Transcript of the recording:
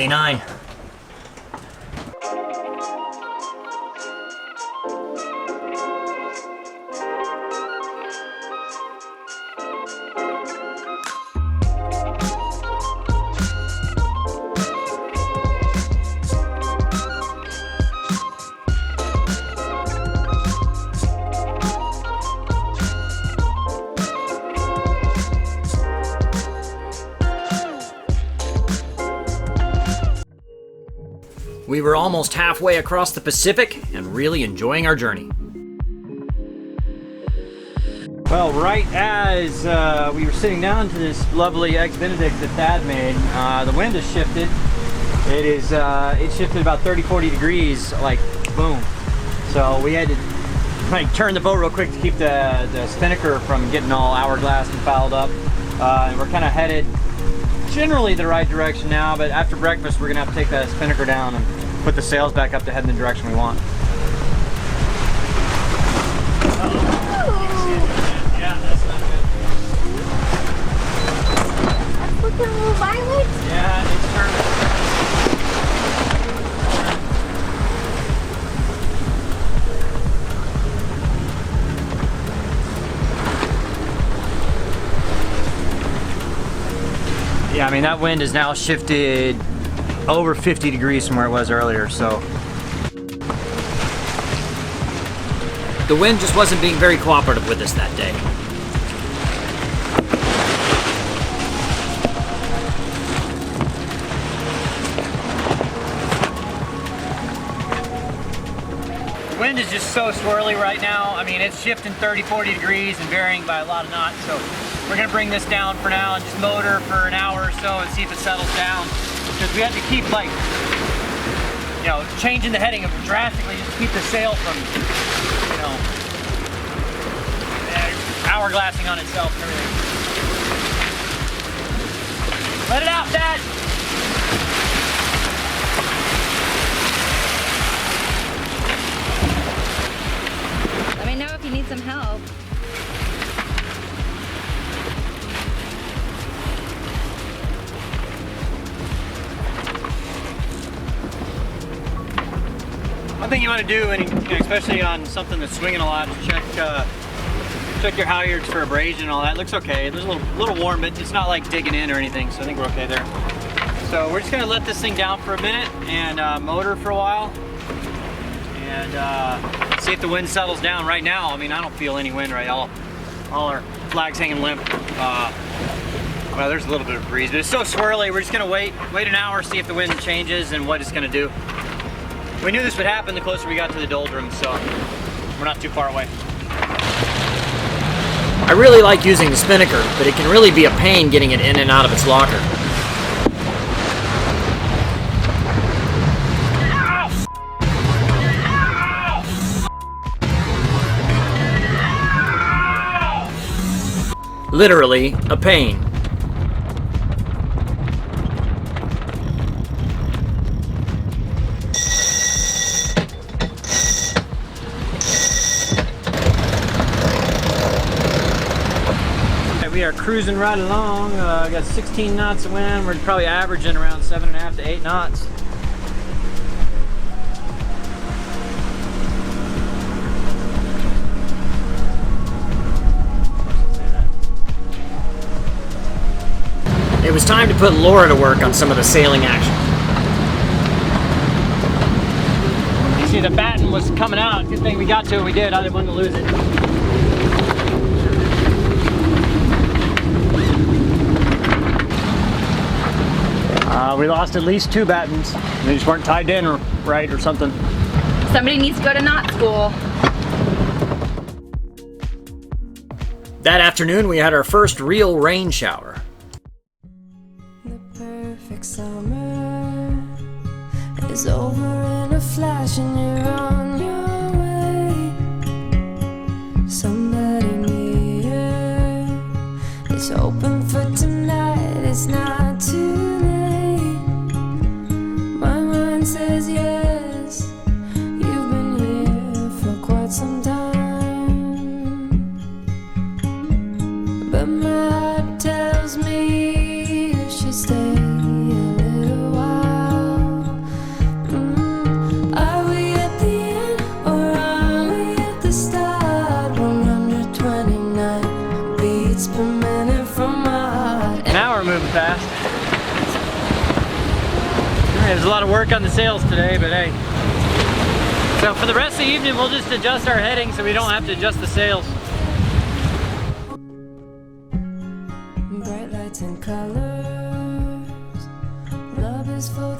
Day 9. We were almost halfway across the Pacific and really enjoying our journey. Well, right as we were sitting down to this lovely Eggs Benedict that Thad made, the wind has shifted. It shifted about 30-40 degrees, like boom. So we had to like turn the boat real quick to keep the spinnaker from getting all hourglass and fouled up. And we're kind of headed generally the right direction now, but after breakfast we're gonna have to take that spinnaker down and put the sails back up to head in the direction we want. Yeah, that's not good. That's looking a little violent. Yeah, it's turning. Yeah, I mean that wind has now shifted over 50 degrees from where it was earlier, so. The wind just wasn't being very cooperative with us that day. The wind is just so swirly right now. I mean, it's shifting 30-40 degrees and varying by a lot of knots, so we're gonna bring this down for now and just motor for an hour or so and see if it settles down. Because we had to keep, like, you know, changing the heading drastically just to keep the sail from, you know, hourglassing on itself and everything. Let it out, Dad! Let me know if you need some help. One thing you want to do, and especially on something that's swinging a lot, is check your halyards for abrasion and all that. It looks okay. There's a little warm, but it's not like digging in or anything, so I think we're okay there. So we're just going to let this thing down for a minute and motor for a while and see if the wind settles down. Right now, I mean, I don't feel any wind right. All our flags hanging limp. Well, there's a little bit of breeze, but it's so swirly. We're just going to wait an hour, see if the wind changes and what it's going to do. We knew this would happen the closer we got to the doldrums, so we're not too far away. I really like using the spinnaker, but it can really be a pain getting it in and out of its locker. Literally a pain. We are cruising right along. Got 16 knots of wind. We're probably averaging around 7.5 to 8 knots. It was time to put Laura to work on some of the sailing action. You see the batten was coming out. Good thing we got to it. We did. I didn't want to lose it. We lost at least 2 battens. They just weren't tied in right or something. Somebody needs to go to knot school. That afternoon, we had our first real rain shower. The perfect summer is over in a flash and you're on your way. Somebody near is open for tonight. It's not too late. My mind says yes. You've been here for quite some time, but my heart tells me you should stay a little while. There's a lot of work on the sails today, but hey. So for the rest of the evening, we'll just adjust our heading so we don't have to adjust the sails. Bright lights and colors, love is for